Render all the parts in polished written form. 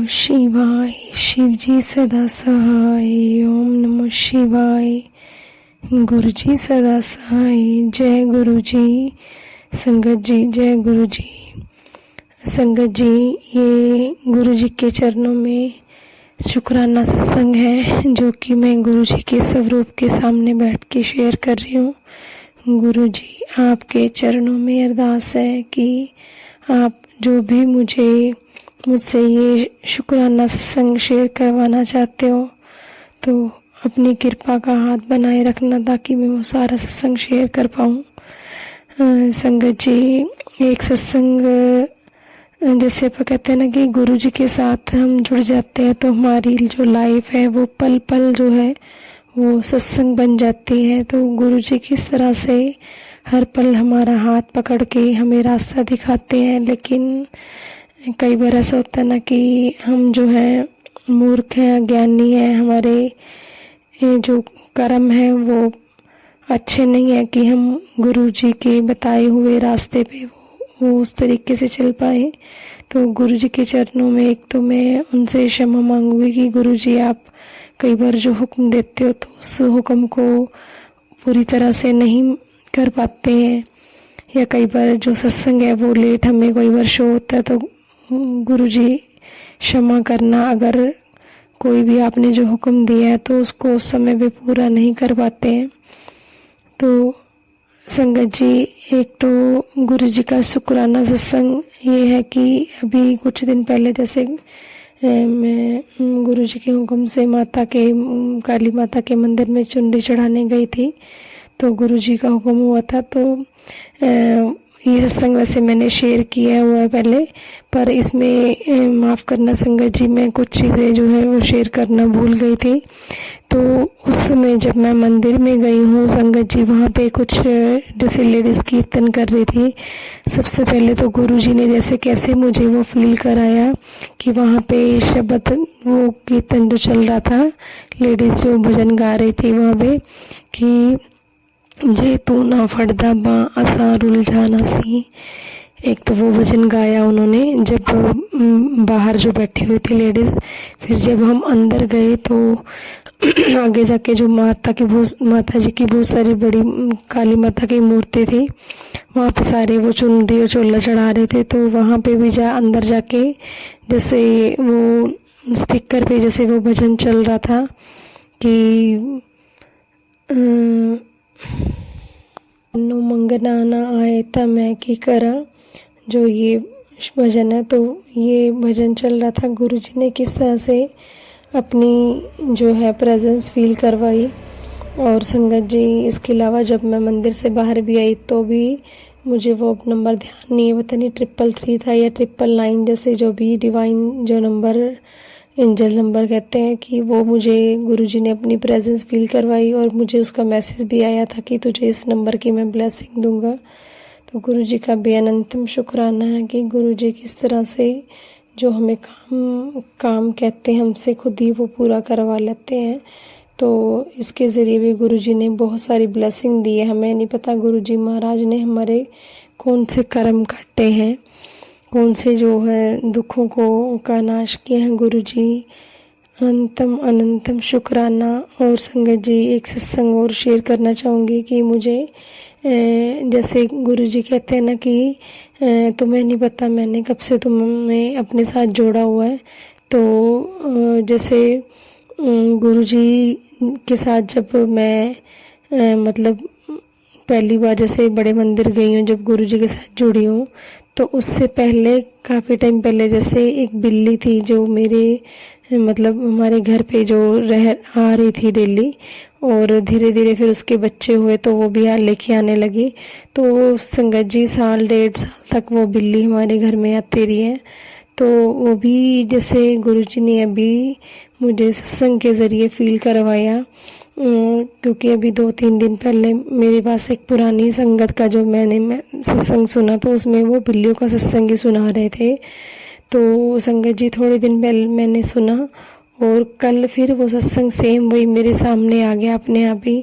नमः शिवाय। शिवजी सदा सहाय। ओम नमः शिवाय। गुरुजी सदा सहाय। जय गुरु जी। संगत जी जय गुरु जी। संगत जी, ये गुरु जी के चरणों में शुक्राना सत्संग है जो कि मैं गुरु जी के स्वरूप के सामने बैठ के शेयर कर रही हूँ। गुरु जी, आपके चरणों में अरदास है कि आप जो भी मुझसे ये शुक्राना सत्संग शेयर करवाना चाहते हो तो अपनी कृपा का हाथ बनाए रखना ताकि मैं वो सारा सत्संग शेयर कर पाऊँ। संगत जी, एक सत्संग जैसे आप कहते हैं ना कि गुरु जी के साथ हम जुड़ जाते हैं तो हमारी जो लाइफ है वो पल पल जो है वो सत्संग बन जाती है। तो गुरु जी किस तरह से हर पल हमारा हाथ पकड़ के हमें रास्ता दिखाते हैं, लेकिन कई बार ऐसा होता है ना कि हम जो है मूर्ख हैं, अज्ञानी हैं, हमारे जो कर्म है वो अच्छे नहीं है कि हम गुरु जी के बताए हुए रास्ते पे वो उस तरीके से चल पाए। तो गुरु जी के चरणों में एक तो मैं उनसे क्षमा मांगूंगी कि गुरु जी, आप कई बार जो हुक्म देते हो तो उस हुक्म को पूरी तरह से नहीं कर पाते हैं, या कई बार जो सत्संग है वो लेट हमें कई बार शो होता है। तो गुरु जी क्षमा करना, अगर कोई भी आपने जो हुक्म दिया है तो उसको उस समय पे पूरा नहीं कर पाते हैं। तो संगत जी, एक तो गुरु जी का शुक्राना सत्संग ये है कि अभी कुछ दिन पहले जैसे मैं गुरु जी के हुक्म से काली माता के मंदिर में चुनरी चढ़ाने गई थी। तो गुरु जी का हुक्म हुआ था। तो ये सत्संग वैसे मैंने शेयर किया हुआ है पहले, पर इसमें माफ़ करना संगत जी, मैं कुछ चीज़ें जो है वो शेयर करना भूल गई थी। तो उस समय जब मैं मंदिर में गई हूँ संगत जी, वहाँ पे कुछ जैसे लेडीज़ कीर्तन कर रही थी। सबसे पहले तो गुरु जी ने जैसे कैसे मुझे वो फील कराया कि वहाँ पे शब्द वो कीर्तन जो चल रहा था, लेडीज़ जो भजन गा रही थी वहाँ पे कि जे तू ना फड़दा बा असा रुल जाना सी। एक तो वो भजन गाया उन्होंने जब बाहर जो बैठी हुई थी लेडीज। फिर जब हम अंदर गए तो आगे जाके जो माता जी की बहुत सारी बड़ी काली माता की मूर्ति थी, वहाँ पे सारे वो चुनरी और चोला चढ़ा रहे थे। तो वहाँ पे भी अंदर जाके जैसे वो स्पीकर पे जैसे वो भजन चल रहा था कि नो मंगना ना आए ता मैं की करा, जो ये भजन है। तो ये भजन चल रहा था। गुरु जी ने किस तरह से अपनी जो है प्रेजेंस फील करवाई। और संगत जी, इसके अलावा जब मैं मंदिर से बाहर भी आई तो भी मुझे वो नंबर ध्यान नहीं है, पता नहीं 333 था या 999, जैसे जो भी डिवाइन जो नंबर एंजल नंबर कहते हैं, कि वो मुझे गुरुजी ने अपनी प्रेजेंस फील करवाई और मुझे उसका मैसेज भी आया था कि तुझे इस नंबर की मैं ब्लेसिंग दूंगा। तो गुरुजी का बेअनंतम शुक्राना है कि गुरुजी किस तरह से जो हमें काम कहते हैं हमसे खुद ही वो पूरा करवा लेते हैं। तो इसके ज़रिए भी गुरुजी ने बहुत सारी ब्लेसिंग दी है। हमें नहीं पता गुरुजी महाराज ने हमारे कौन से कर्म काटे हैं, कौन से जो है दुखों का नाश किया है। गुरुजी अनंतम शुक्राना। और संगत जी, एक सत्संग और शेयर करना चाहूँगी कि मुझे जैसे गुरुजी कहते हैं ना कि तुम्हें नहीं पता मैंने कब से तुम्हें अपने साथ जोड़ा हुआ है। तो जैसे गुरुजी के साथ जब मैं मतलब पहली बार जैसे बड़े मंदिर गई हूँ, जब गुरुजी के साथ जुड़ी हूँ, तो उससे पहले काफ़ी टाइम पहले जैसे एक बिल्ली थी जो मेरे मतलब हमारे घर पे जो आ रही थी डेली, और धीरे धीरे फिर उसके बच्चे हुए तो वो भी लेके आने लगी। तो संगत जी 1.5 साल तक वो बिल्ली हमारे घर में आती रही है। तो वो भी जैसे गुरुजी ने अभी मुझे सत्संग के ज़रिए फील करवाया, क्योंकि अभी 2-3 दिन पहले मेरे पास एक पुरानी संगत का जो मैंने सत्संग सुना तो उसमें वो बिल्लियों का सत्संग ही सुना रहे थे। तो संगत जी, थोड़े दिन पहले मैंने सुना और कल फिर वो सत्संग सेम वही मेरे सामने आ गया अपने आप ही।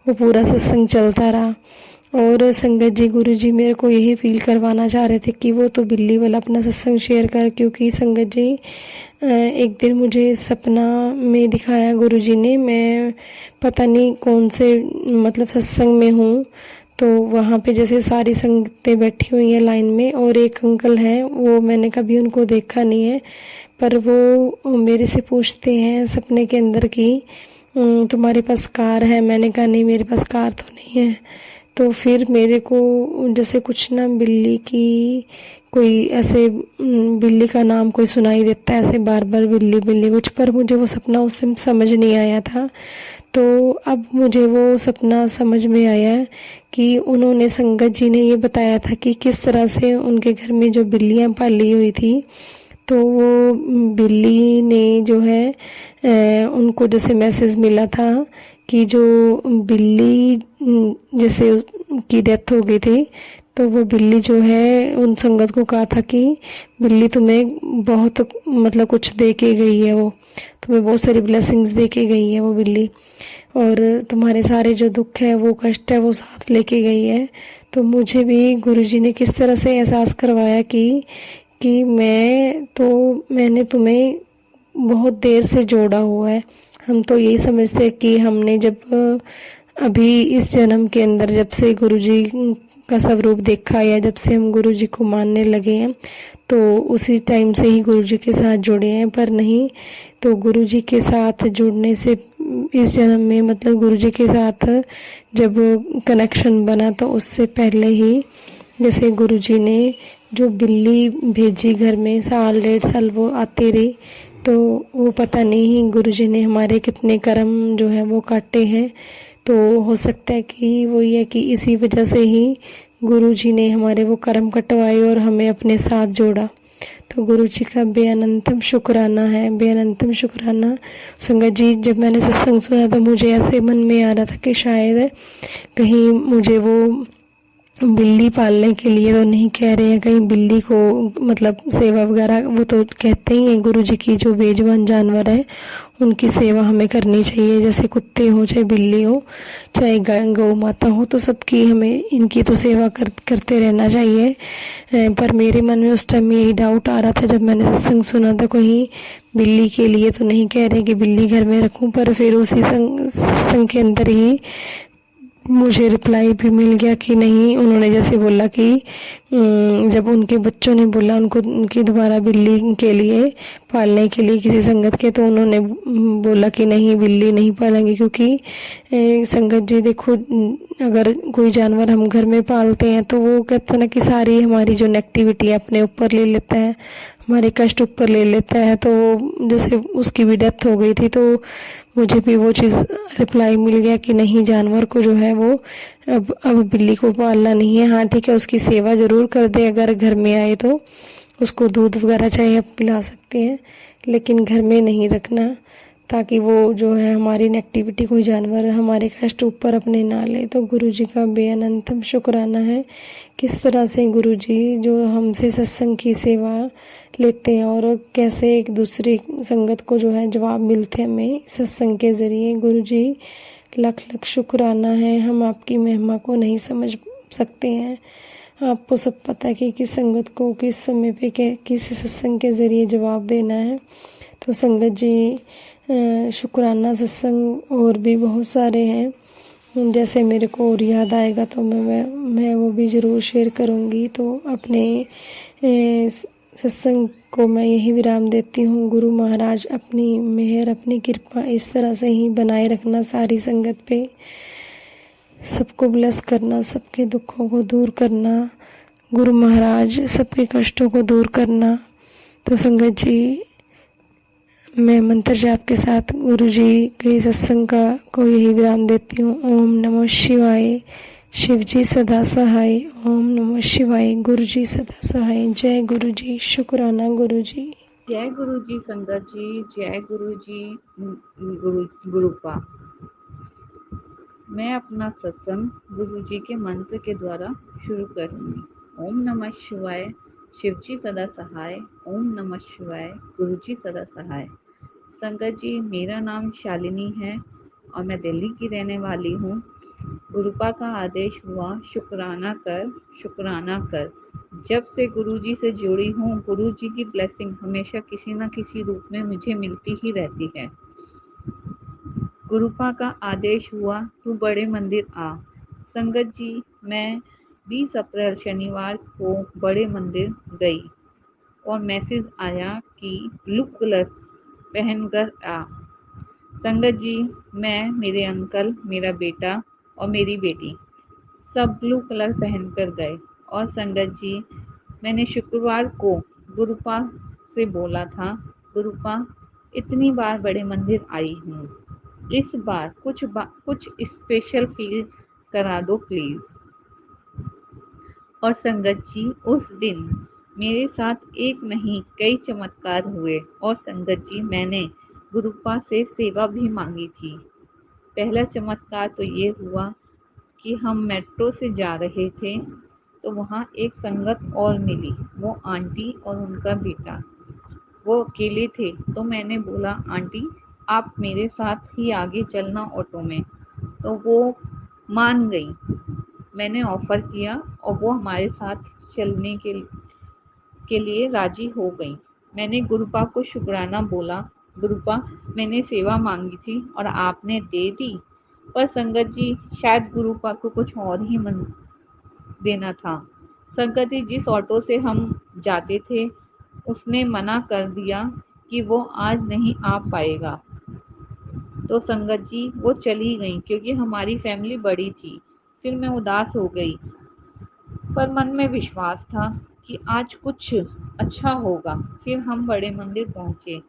वो पूरा सत्संग चलता रहा और संगत जी गुरु जी मेरे को यही फील करवाना चाह रहे थे कि वो तो बिल्ली वाला अपना सत्संग शेयर कर, क्योंकि संगत जी एक दिन मुझे सपना में दिखाया गुरु जी ने, मैं पता नहीं कौन से मतलब सत्संग में हूँ, तो वहाँ पे जैसे सारी संगतें बैठी हुई हैं लाइन में, और एक अंकल हैं, वो मैंने कभी उनको देखा नहीं है, पर वो मेरे से पूछते हैं सपने के अंदर कि तुम्हारे पास कार है? मैंने कहा नहीं, मेरे पास कार तो नहीं है। तो फिर मेरे को जैसे कुछ ना बिल्ली की कोई ऐसे बिल्ली का नाम कोई सुनाई देता है, ऐसे बार बार बिल्ली बिल्ली कुछ, पर मुझे वो सपना उस समय समझ नहीं आया था। तो अब मुझे वो सपना समझ में आया कि उन्होंने संगत जी ने ये बताया था कि किस तरह से उनके घर में जो बिल्लियां पाली हुई थी, तो वो बिल्ली ने जो है उनको जैसे मैसेज मिला था कि जो बिल्ली जैसे की डेथ हो गई थी, तो वो बिल्ली जो है उन संगत को कहा था कि बिल्ली तुम्हें बहुत मतलब कुछ दे के गई है, वो तुम्हें बहुत सारी ब्लेसिंग्स दे के गई है वो बिल्ली, और तुम्हारे सारे जो दुख है वो कष्ट है वो साथ लेके गई है। तो मुझे भी गुरुजी ने किस तरह से एहसास करवाया कि मैंने तुम्हें बहुत देर से जोड़ा हुआ है। हम तो यही समझते हैं कि हमने जब अभी इस जन्म के अंदर जब से गुरुजी का स्वरूप देखा, या जब से हम गुरुजी को मानने लगे हैं, तो उसी टाइम से ही गुरुजी के साथ जुड़े हैं, पर नहीं तो गुरुजी के साथ जुड़ने से इस जन्म में मतलब गुरुजी के साथ जब कनेक्शन बना, तो उससे पहले ही जैसे गुरुजी ने जो बिल्ली भेजी घर में, साल 1.5 साल वो आती रही, तो वो पता नहीं गुरुजी ने हमारे कितने कर्म जो है वो काटे हैं। तो हो सकता है कि वो ये कि इसी वजह से ही गुरुजी ने हमारे वो कर्म कटवाए और हमें अपने साथ जोड़ा। तो गुरु जी का बेअनंतम शुक्राना है, बेअनंतम शुक्राना। संगत जी जब मैंने सत्संग सुना तो मुझे ऐसे मन में आ रहा था कि शायद कहीं मुझे वो बिल्ली पालने के लिए तो नहीं कह रहे हैं, कहीं बिल्ली को मतलब सेवा वगैरह, वो तो कहते ही हैं गुरु जी की जो बेजुबान जानवर है उनकी सेवा हमें करनी चाहिए, जैसे कुत्ते हो चाहे बिल्ली हो चाहे गौ माता हो, तो सबकी हमें इनकी तो सेवा करते रहना चाहिए। पर मेरे मन में उस टाइम यही डाउट आ रहा था जब मैंने सत्संग सुना था, कहीं बिल्ली के लिए तो नहीं कह रहे कि बिल्ली घर में रखूं, पर फिर उसी सत्संग के अंदर ही मुझे रिप्लाई भी मिल गया कि नहीं, उन्होंने जैसे बोला कि जब उनके बच्चों ने बोला उनको उनकी दोबारा बिल्ली के लिए पालने के लिए किसी संगत के, तो उन्होंने बोला कि नहीं बिल्ली नहीं पालेंगे, क्योंकि संगत जी देखो अगर कोई जानवर हम घर में पालते हैं तो वो कहते हैं ना कि सारी हमारी जो नेगेटिविटी अपने ऊपर ले लेता है, हमारे कष्ट ऊपर ले लेता है। तो जैसे उसकी भी डेथ हो गई थी, तो मुझे भी वो चीज़ रिप्लाई मिल गया कि नहीं, जानवर को जो है वो अब बिल्ली को पालना नहीं है। हाँ ठीक है, उसकी सेवा ज़रूर कर दे, अगर घर में आए तो उसको दूध वगैरह चाहे आप पिला सकते हैं, लेकिन घर में नहीं रखना, ताकि वो जो है हमारी नेगेटिविटी कोई जानवर हमारे कष्ट ऊपर अपने ना ले। तो गुरु जी का बेअनंतम शुक्राना है, किस तरह से गुरु जी जो हमसे सत्संग की सेवा लेते हैं और कैसे एक दूसरी संगत को जो है जवाब मिलते हैं हमें सत्संग के ज़रिए। गुरु जी लख लख शुक्राना है, हम आपकी महिमा को नहीं समझ सकते हैं। आपको सब पता है कि किस संगत को किस समय पे किस सत्संग के ज़रिए जवाब देना है। तो संगत जी शुक्राना सत्संग और भी बहुत सारे हैं, जैसे मेरे को और याद आएगा तो मैं वो भी ज़रूर शेयर करूँगी। तो अपने सत्संग को मैं यही विराम देती हूँ। गुरु महाराज अपनी मेहर अपनी कृपा इस तरह से ही बनाए रखना सारी संगत पे, सबको ब्लेस करना, सबके दुखों को दूर करना, गुरु महाराज सबके कष्टों को दूर करना। तो संगत जी मैं मंत्र जाप के साथ गुरु जी के सत्संग को यही विराम देती हूँ। ओम नमः शिवाय, शिव जी सदा सहाय। ओम नमः शिवाय, गुरु जी सदा सहाय। जय गुरु जी, शुक्राना गुरु जी। जय गुरु जी संगत जी, जय गुरु जी गुरुपा। मैं अपना सत्संग गुरु जी के मंत्र के द्वारा शुरू करूंगी। ओम नमः शिवाय, शिव जी सदा सहाय। ओम नमः शिवाय, गुरु जी सदा सहाय। संगत जी मेरा नाम शालिनी है और मैं दिल्ली की रहने वाली हूँ। गुरुपा का आदेश हुआ, शुक्राना कर, शुक्राना कर। जब से गुरुजी से जुड़ी हूँ, गुरुजी की ब्लेसिंग हमेशा किसी न किसी रूप में मुझे मिलती ही रहती है। गुरुपा का आदेश हुआ, तू बड़े मंदिर आ। संगत जी, मैं 20 अप्रैल शनिवार को बड़े मंदिर गई और मैसेज आया कि ब्लू कलर पहनकर आ। संगत जी, मैं, मेरे अंकल, मेरा बेटा और मेरी बेटी सब ब्लू कलर पहनकर गए। और संगत जी, मैंने शुक्रवार को गुरुपा से बोला था, गुरुपा इतनी बार बड़े मंदिर आई हूँ, इस बार कुछ स्पेशल फील करा दो प्लीज। और संगत जी, उस दिन मेरे साथ एक नहीं कई चमत्कार हुए। और संगत जी, मैंने गुरुपा से सेवा भी मांगी थी। पहला चमत्कार तो ये हुआ कि हम मेट्रो से जा रहे थे, तो वहाँ एक संगत और मिली, वो आंटी और उनका बेटा। वो अकेले थे, तो मैंने बोला, आंटी आप मेरे साथ ही आगे चलना ऑटो में। तो वो मान गई। मैंने ऑफर किया और वो हमारे साथ चलने के लिए राजी हो गई। मैंने गुरुपा को शुक्राना बोला, गुरुपा मैंने सेवा मांगी थी और आपने दे दी। पर संगत जी, शायद गुरुपा को कुछ और ही मन देना था। संगत जी, जिस ऑटो से हम जाते थे उसने मना कर दिया कि वो आज नहीं आ पाएगा। तो संगत जी, वो चली गई क्योंकि हमारी फैमिली बड़ी थी। फिर मैं उदास हो गई, पर मन में विश्वास था कि आज कुछ अच्छा होगा। फिर हम बड़े मंदिर पहुंचे,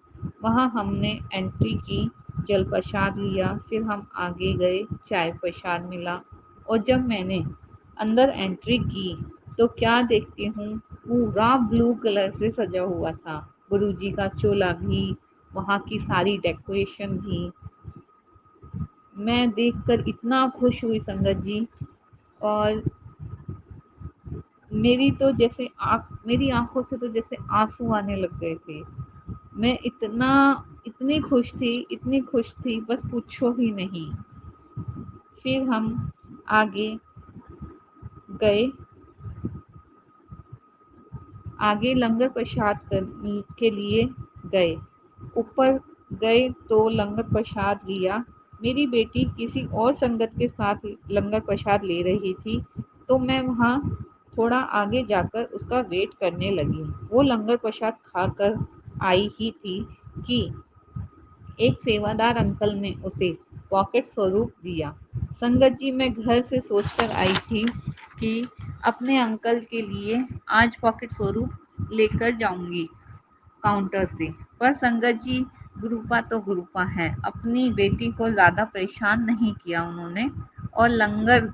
वहां हमने एंट्री की, जल प्रसाद लिया, फिर हम आगे गए, चाय प्रसाद मिला। और जब मैंने अंदर एंट्री की तो क्या देखती हूँ, पूरा ब्लू कलर से सजा हुआ था। गुरुजी का चोला भी, वहाँ की सारी डेकोरेशन भी। मैं देखकर इतना खुश हुई संगत जी, और मेरी आंखों से तो जैसे आंसू आने लग गए थे। मैं इतनी खुश थी, बस पूछो ही नहीं। फिर हम आगे गए, आगे लंगर प्रसाद के लिए गए। ऊपर गए तो लंगर प्रसाद लिया। मेरी बेटी किसी और संगत के साथ लंगर प्रसाद ले रही थी, तो मैं वहाँ थोड़ा आगे जाकर उसका वेट करने लगी। वो लंगर प्रसाद खाकर आई ही थी कि एक सेवादार अंकल ने उसे पॉकेट स्वरूप दिया। संगत जी, मैं घर से सोचकर आई थी कि अपने अंकल के लिए आज पॉकेट स्वरूप लेकर जाऊंगी काउंटर से। पर संगत जी, गुरुपा तो गुरुपा है, अपनी बेटी को ज़्यादा परेशान नहीं किया उन्होंने, और लंगर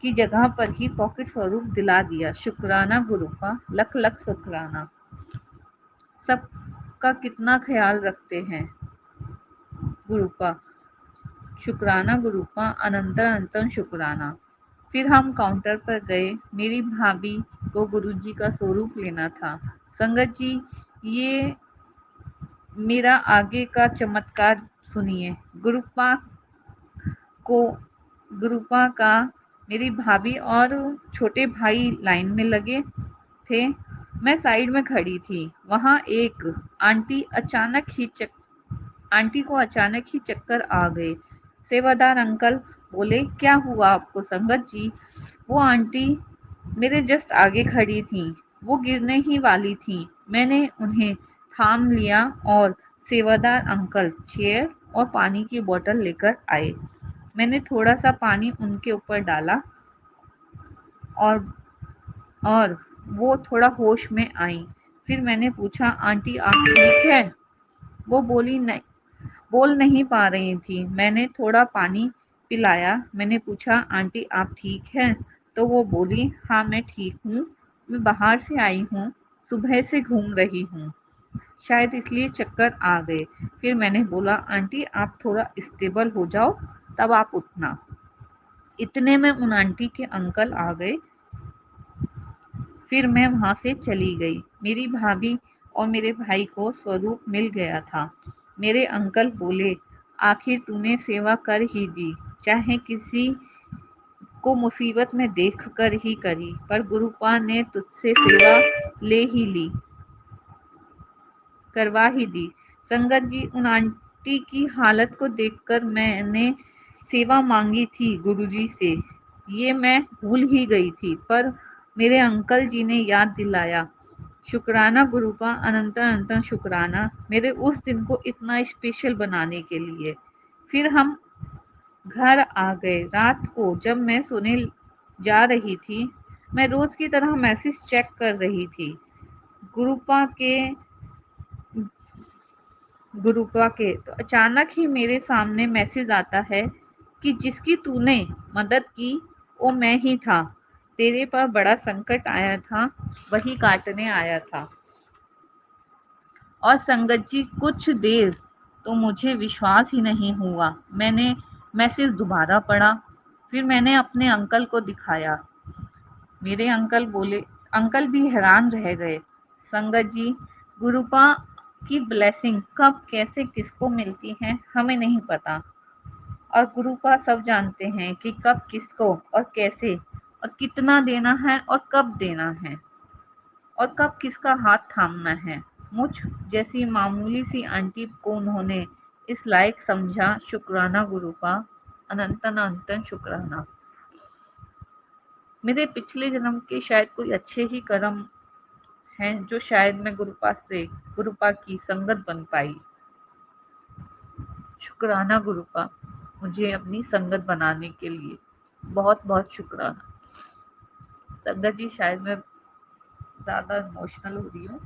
की जगह पर ही पॉकेट स्वरूप दिला दिया। शुक्राना गुरुपा, लख लख शुक्राना। सबका कितना ख्याल रखते हैं गुरुपा। शुक्राना गुरुपा, अनंतर अनंतन शुक्राना। फिर हम काउंटर पर गए। मेरी भाभी को गुरुजी का स्वरूप लेना था। संगत जी, ये मेरा आगे का चमत्कार सुनिए। को गुरुपा का मेरी भाभी और छोटे भाई लाइन में लगे थे। मैं साइड में खड़ी थी। वहां एक आंटी को अचानक ही चक्कर आ गए। सेवादार अंकल बोले, क्या हुआ आपको संगत जी? वो आंटी मेरे जस्ट आगे खड़ी थी, वो गिरने ही वाली थी। मैंने उन्हें थाम लिया और सेवादार अंकल चेयर और पानी की बोतल लेकर आए। मैंने थोड़ा सा पानी उनके ऊपर डाला और और वो थोड़ा होश में आई। फिर मैंने पूछा, आंटी आप ठीक है? वो बोल नहीं पा रही थी। मैंने थोड़ा पानी पिलाया। मैंने पूछा, आंटी आप ठीक हैं? तो वो बोली, हाँ मैं ठीक हूँ, मैं बाहर से आई हूँ, सुबह से घूम रही हूँ, शायद इसलिए चक्कर आ गए। फिर मैंने बोला, आंटी आप थोड़ा स्टेबल हो जाओ, तब आप उठना। इतने में उन आंटी के अंकल आ गए। फिर मैं वहां से चली गई। मेरी भाभी और मेरे भाई को स्वरूप मिल गया था। मेरे अंकल बोले, आखिर तूने सेवा कर ही दी। चाहे किसी को मुसीबत में देख कर ही करी, पर गुरुपा ने तुझसे सेवा ले ही ली, करवा ही दी। संगत जी, उन आंटी की हालत को देखकर मैंने सेवा मांगी थी गुरुजी से, ये मैं भूल ही गई थी, पर मेरे अंकल जी ने याद दिलाया। शुक्राना गुरुपा, अनंत अनंत शुक्राना, मेरे उस दिन को इतना स्पेशल बनाने के लिए। फिर हम घर आ गए। रात को जब मैं सोने जा रही थी, मैं रोज की तरह मैसेज चेक कर रही थी। गुरुपा के गुरुपा के तो अचानक ही मेरे सामने मैसेज आता है कि जिसकी तूने मदद की वो मैं ही था। तेरे पर बड़ा संकट आया था, वही काटने आया था। और संगत जी, कुछ देर तो मुझे विश्वास ही नहीं हुआ। मैंने मैसेज दोबारा पढ़ा, फिर मैंने अपने अंकल को दिखाया। मेरे अंकल भी हैरान रह गए। संगत जी, गुरुपा की ब्लेसिंग कब कैसे किसको मिलती है हमें नहीं पता, और गुरुपा सब जानते हैं कि कब किसको और कैसे और कितना देना है और कब देना है और कब किसका हाथ थामना है। मुझ जैसी मामूली सी आंटी को उन्होंने इस लायक समझा। शुक्राना गुरुपा, अनंतन अनंतन शुक्राना। मेरे पिछले जन्म के शायद कोई अच्छे ही कर्म हैं जो शायद मैं गुरुपा की संगत बन पाई। शुक्राना गुरुपा, मुझे अपनी संगत बनाने के लिए बहुत बहुत शुक्राना। संगत जी, शायद मैं ज्यादा इमोशनल हो रही हूँ।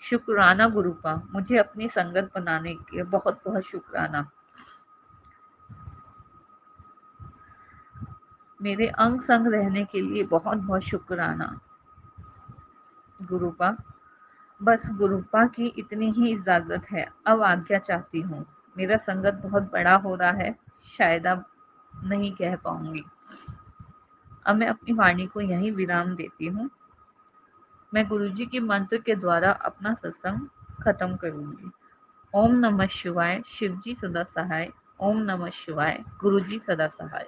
शुक्राना गुरुपा, मुझे अपनी संगत बनाने के लिए बहुत बहुत शुक्राना। मेरे अंग संग रहने के लिए बहुत बहुत शुक्राना गुरुपा। बस गुरुपा की इतनी ही इजाजत है, अब आज्ञा चाहती हूँ। मेरा संगत बहुत बड़ा हो रहा है, शायद अब नहीं कह पाऊंगी। अब मैं अपनी वाणी को यहीं विराम देती हूँ। मैं गुरुजी के मंत्र के द्वारा अपना सत्संग खत्म करूंगी। ओम नमः शिवाय, शिवजी सदा सहाय। ओम नमः शिवाय, गुरुजी सदा सहाय।